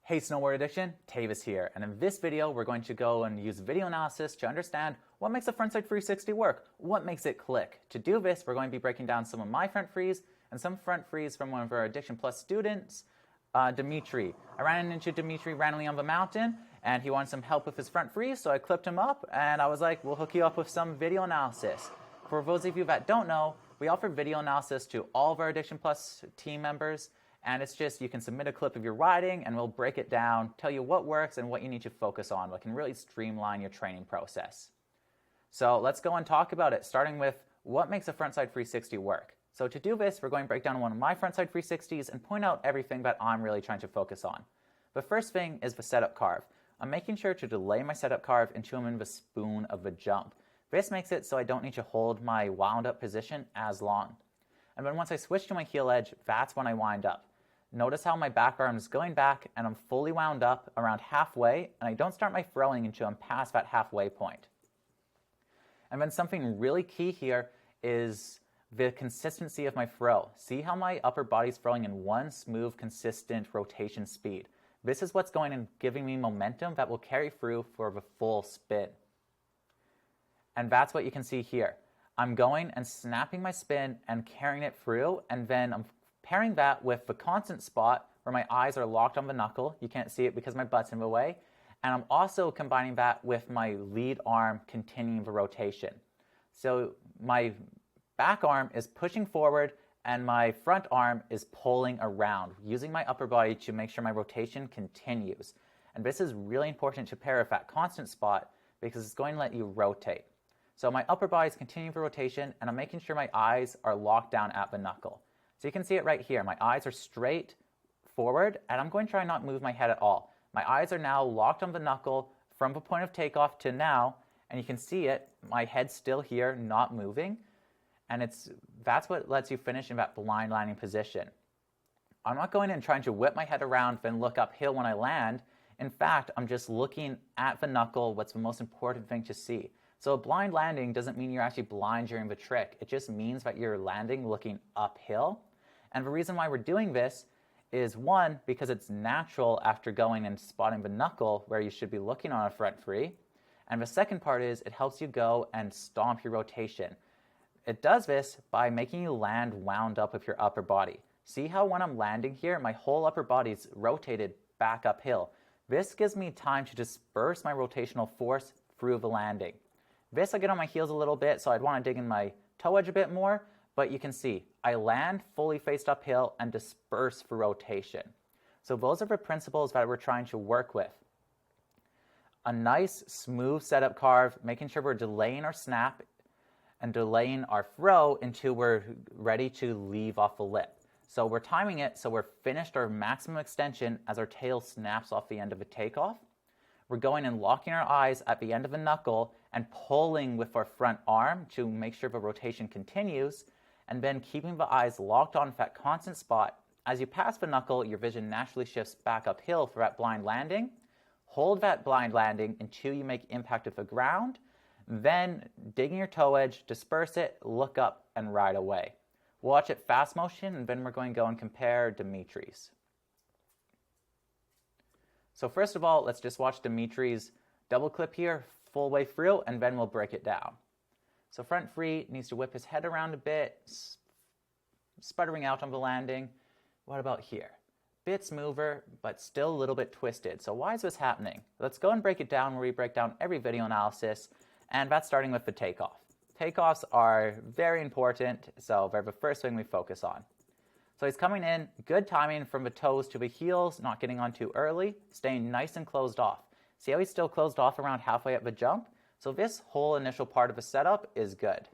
Hey Snowboard Addiction, Taevis here, and in this video we're going to go and use video analysis to understand what makes a frontside 360 work, what makes it click. To do this, we're going to be breaking down some of my front frees and some front frees from one of our Addiction Plus students, Dimitri. I ran into Dimitri randomly on the mountain and he wanted some help with his front frees, so I clipped him up and I was like, we'll hook you up with some video analysis. For those of you that don't know, we offer video analysis to all of our Addiction Plus team members. And it's just, you can submit a clip of your riding and we'll break it down, tell you what works and what you need to focus on, what can really streamline your training process. So let's go and talk about it, starting with what makes a frontside 360 work. So to do this, we're going to break down one of my frontside 360s and point out everything that I'm really trying to focus on. The first thing is the setup carve. I'm making sure to delay my setup carve until I'm in the spoon of the jump. This makes it so I don't need to hold my wound up position as long. And then once I switch to my heel edge, that's when I wind up. Notice how my back arm is going back and I'm fully wound up around halfway, and I don't start my throwing until I'm past that halfway point. And then something really key here is the consistency of my throw. See how my upper body's throwing in one smooth, consistent rotation speed. This is what's going and giving me momentum that will carry through for the full spin. And that's what you can see here. I'm going and snapping my spin and carrying it through, and then I'm pairing that with the constant spot where my eyes are locked on the knuckle. You can't see it because my butt's in the way. And I'm also combining that with my lead arm continuing the rotation. So my back arm is pushing forward and my front arm is pulling around, using my upper body to make sure my rotation continues. And this is really important to pair with that constant spot because it's going to let you rotate. So my upper body is continuing the rotation and I'm making sure my eyes are locked down at the knuckle. So you can see it right here. My eyes are straight forward, and I'm going to try not to move my head at all. My eyes are now locked on the knuckle from the point of takeoff to now, and you can see it. My head's still here, not moving, and that's what lets you finish in that blind landing position. I'm not going in and trying to whip my head around, then look uphill when I land. In fact, I'm just looking at the knuckle, what's the most important thing to see. So a blind landing doesn't mean you're actually blind during the trick. It just means that you're landing looking uphill. And the reason why we're doing this is, one, because it's natural after going and spotting the knuckle where you should be looking on a front free. And the second part is it helps you go and stomp your rotation. It does this by making you land wound up with your upper body. See how when I'm landing here, my whole upper body's rotated back uphill. This gives me time to disperse my rotational force through the landing. This, I get on my heels a little bit, so I'd want to dig in my toe edge a bit more, but you can see I land fully faced uphill and disperse for rotation. So those are the principles that we're trying to work with. A nice, smooth setup carve, making sure we're delaying our snap and delaying our throw until we're ready to leave off the lip. So we're timing it so we're finished our maximum extension as our tail snaps off the end of a takeoff. We're going and locking our eyes at the end of the knuckle and pulling with our front arm to make sure the rotation continues, and then keeping the eyes locked on that constant spot. As you pass the knuckle, your vision naturally shifts back uphill for that blind landing. Hold that blind landing until you make impact with the ground, then digging your toe edge, disperse it, look up, and ride away. We'll watch it fast motion, and then we're going to go and compare Dimitri's. So first of all, let's just watch Dimitri's double clip here, full way through, and then we'll break it down. So front free needs to whip his head around a bit, sputtering out on the landing. What about here? Bit smoother, but still a little bit twisted. So why is this happening? Let's go and break it down where we break down every video analysis, and that's starting with the takeoff. Takeoffs are very important, so they're the first thing we focus on. So he's coming in, good timing from the toes to the heels, not getting on too early, staying nice and closed off. See how he's still closed off around halfway at the jump? So this whole initial part of the setup is good.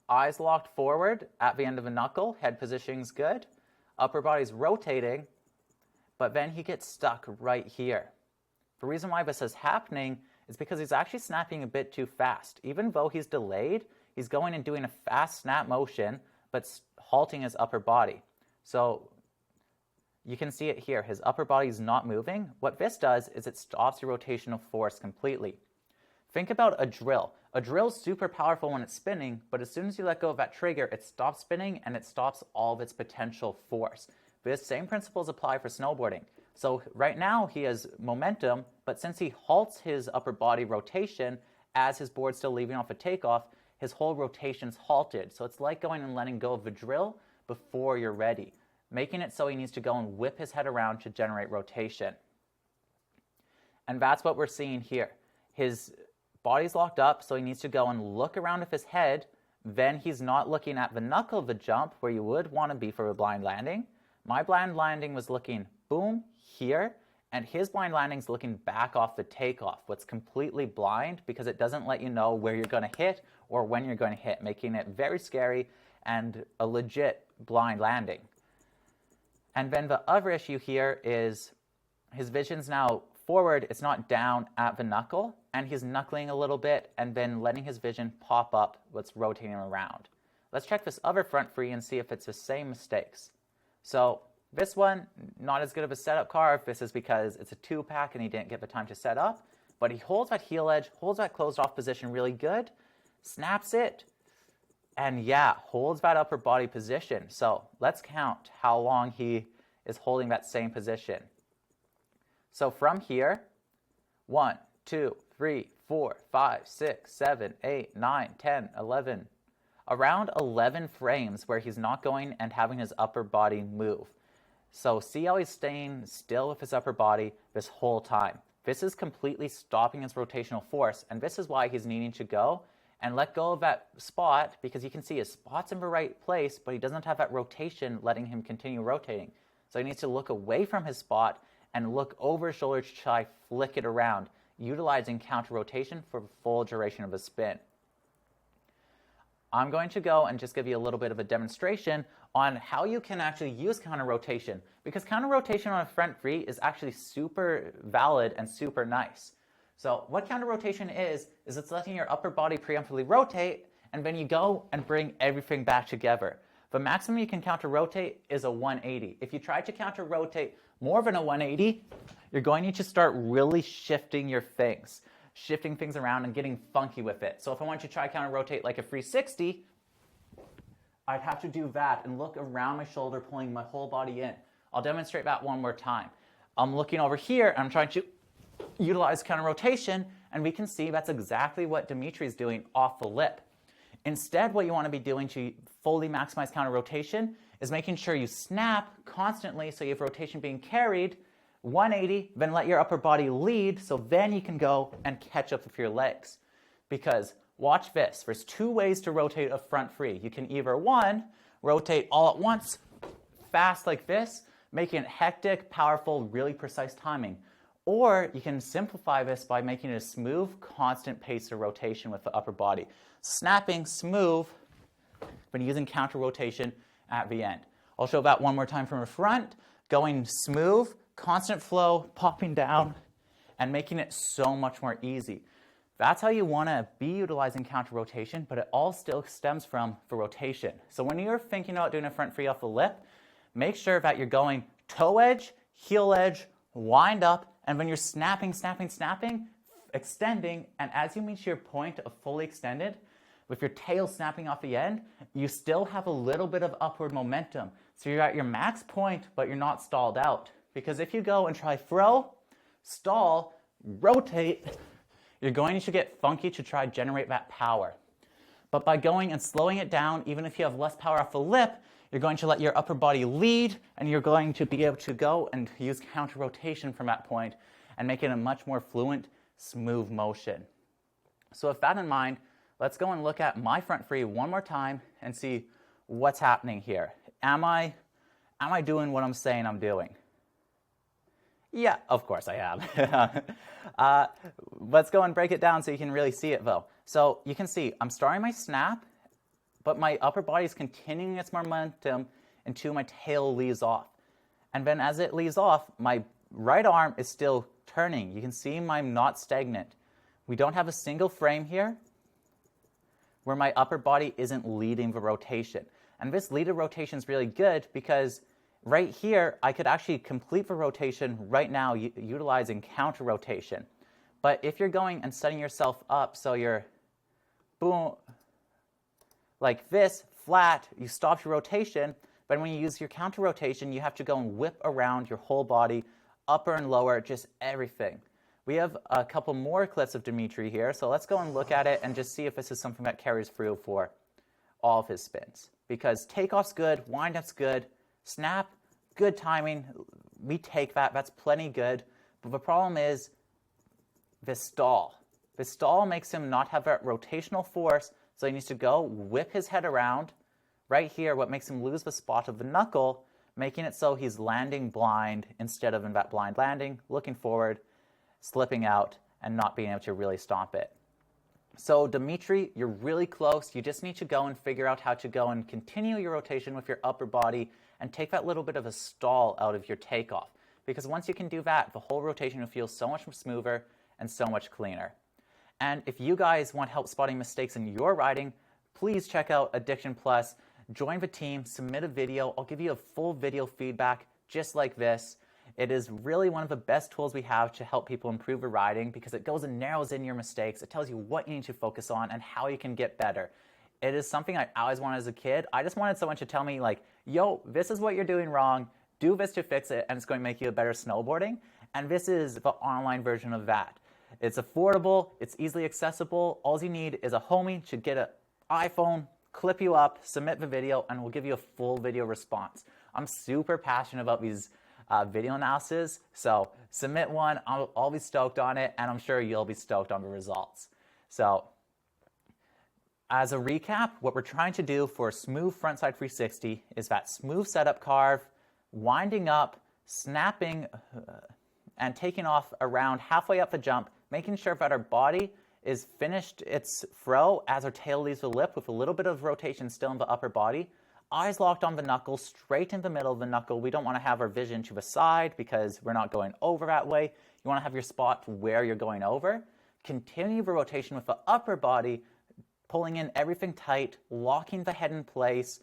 Eyes locked forward at the end of the knuckle, head positioning's good. Upper body's rotating, but then he gets stuck right here. The reason why this is happening is because he's actually snapping a bit too fast. Even though he's delayed, he's going and doing a fast snap motion, but halting his upper body. So you can see it here. His upper body is not moving. What this does is it stops your rotational force completely. Think about a drill. A drill is super powerful when it's spinning, but as soon as you let go of that trigger, it stops spinning and it stops all of its potential force. These same principles apply for snowboarding. So right now he has momentum, but since he halts his upper body rotation as his board's still leaving off a takeoff, his whole rotation's halted. So it's like going and letting go of a drill before you're ready, making it so he needs to go and whip his head around to generate rotation. And that's what we're seeing here. His body's locked up, so he needs to go and look around with his head. Then he's not looking at the knuckle of the jump where you would want to be for a blind landing. My blind landing was looking boom here, and his blind landing's looking back off the takeoff, what's completely blind because it doesn't let you know where you're going to hit or when you're going to hit, making it very scary and a legit blind landing. And then the other issue here is his vision's now forward, it's not down at the knuckle, and he's knuckling a little bit and then letting his vision pop up what's rotating around. Let's check this other front free and see if it's the same mistakes. So this one, not as good of a setup carve. This is because it's a 2-pack and he didn't get the time to set up, but he holds that heel edge, holds that closed off position really good, snaps it, and yeah, holds that upper body position. So let's count how long he is holding that same position. So from here, 1, 2, 3, 4, 5, 6, 7, 8, 9, 10, 11, around 11 frames where he's not going and having his upper body move. So see how he's staying still with his upper body this whole time. This is completely stopping his rotational force, and this is why he's needing to go and let go of that spot, because you can see his spot's in the right place, but he doesn't have that rotation letting him continue rotating. So he needs to look away from his spot and look over his shoulder to try flick it around, utilizing counter rotation for the full duration of a spin. I'm going to go and just give you a little bit of a demonstration on how you can actually use counter rotation, because counter rotation on a front free is actually super valid and super nice. So what counter rotation is it's letting your upper body preemptively rotate, and then you go and bring everything back together. The maximum you can counter rotate is a 180. If you try to counter rotate more than a 180, you're going to need to start really shifting things around and getting funky with it. So if I want to try counter rotate like a 360, I'd have to do that and look around my shoulder, pulling my whole body in. I'll demonstrate that one more time. I'm looking over here, and I'm trying to utilize counter rotation, and we can see that's exactly what Dimitri's doing off the lip. Instead, what you want to be doing to fully maximize counter rotation is making sure you snap constantly so you have rotation being carried, 180, then let your upper body lead, so then you can go and catch up with your legs. Because watch this, there's 2 ways to rotate a front free. You can either, 1, rotate all at once, fast like this, making it hectic, powerful, really precise timing. Or you can simplify this by making it a smooth, constant pace of rotation with the upper body. Snapping smooth, but using counter rotation at the end. I'll show that one more time from the front, going smooth, constant flow, popping down, and making it so much more easy. That's how you want to be utilizing counter rotation, but it all still stems from the rotation. So when you're thinking about doing a front free off the lip, make sure that you're going toe edge, heel edge, wind up, and when you're snapping, extending, and as you reach your point of fully extended, with your tail snapping off the end, you still have a little bit of upward momentum. So you're at your max point, but you're not stalled out. Because if you go and try throw, stall, rotate, you're going to get funky to try generate that power. But by going and slowing it down, even if you have less power off the lip, you're going to let your upper body lead, and you're going to be able to go and use counter rotation from that point and make it a much more fluent, smooth motion. So with that in mind, let's go and look at my front free one more time and see what's happening here. Am I doing what I'm saying I'm doing? Yeah, of course I am. Let's go and break it down so you can really see it though. So you can see I'm starting my snap, but my upper body is continuing its momentum until my tail leaves off. And then as it leaves off, my right arm is still turning. You can see I'm not stagnant. We don't have a single frame here where my upper body isn't leading the rotation. And this leaded rotation is really good because right here, I could actually complete the rotation right now utilizing counter rotation. But if you're going and setting yourself up so you're boom, like this, flat, you stop your rotation, but when you use your counter rotation, you have to go and whip around your whole body upper and lower, just everything. We have a couple more clips of Dimitri here, so let's go and look at it and just see if this is something that carries through for all of his spins. Because takeoff's good, wind-up's good, snap, good timing, we take that, that's plenty good. But the problem is this stall. This stall makes him not have that rotational force, so he needs to go whip his head around. Right here, what makes him lose the spot of the knuckle, making it so he's landing blind instead of in that blind landing, looking forward, slipping out, and not being able to really stomp it. So Dimitri, you're really close. You just need to go and figure out how to go and continue your rotation with your upper body and take that little bit of a stall out of your takeoff. Because once you can do that, the whole rotation will feel so much smoother and so much cleaner. And if you guys want help spotting mistakes in your riding, please check out Addiction Plus. Join the team, submit a video. I'll give you a full video feedback just like this. It is really one of the best tools we have to help people improve their riding because it goes and narrows in your mistakes. It tells you what you need to focus on and how you can get better. It is something I always wanted as a kid. I just wanted someone to tell me like, yo, this is what you're doing wrong. Do this to fix it and it's going to make you a better snowboarding. And this is the online version of that. It's affordable, it's easily accessible. All you need is a homie to get an iPhone, clip you up, submit the video, and we'll give you a full video response. I'm super passionate about these video analysis, so submit one, I'll be stoked on it, and I'm sure you'll be stoked on the results. So, as a recap, what we're trying to do for a smooth frontside 360 is that smooth setup carve, winding up, snapping, and taking off around halfway up the jump, making sure that our body is finished its throw as our tail leaves the lip with a little bit of rotation still in the upper body. Eyes locked on the knuckle, straight in the middle of the knuckle. We don't want to have our vision to the side because we're not going over that way. You want to have your spot where you're going over. Continue the rotation with the upper body, pulling in everything tight, locking the head in place,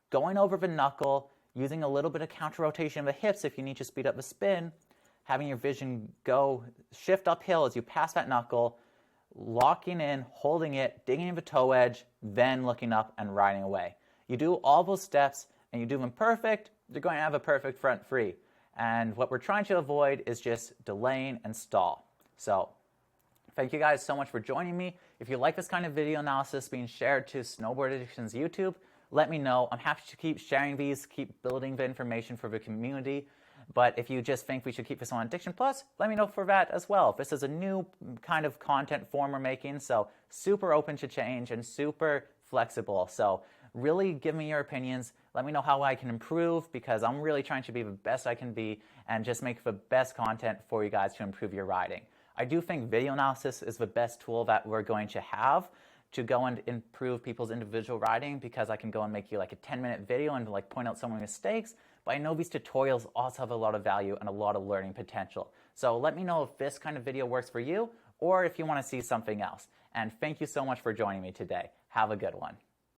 going over the knuckle, using a little bit of counter rotation of the hips if you need to speed up the spin, having your vision go shift uphill as you pass that knuckle, locking in, holding it, digging in the toe edge, then looking up and riding away. You do all those steps and you do them perfect, you're going to have a perfect front free. And what we're trying to avoid is just delaying and stall. So thank you guys so much for joining me. If you like this kind of video analysis being shared to Snowboard Addiction's YouTube, let me know. I'm happy to keep sharing these, keep building the information for the community. But if you just think we should keep this on Addiction Plus, let me know for that as well. This is a new kind of content form we're making, so super open to change and super flexible. So really give me your opinions. Let me know how I can improve because I'm really trying to be the best I can be and just make the best content for you guys to improve your riding. I do think video analysis is the best tool that we're going to have to go and improve people's individual riding because I can go and make you like a 10-minute video and like point out some of the mistakes. But I know these tutorials also have a lot of value and a lot of learning potential. So let me know if this kind of video works for you or if you want to see something else. And thank you so much for joining me today. Have a good one.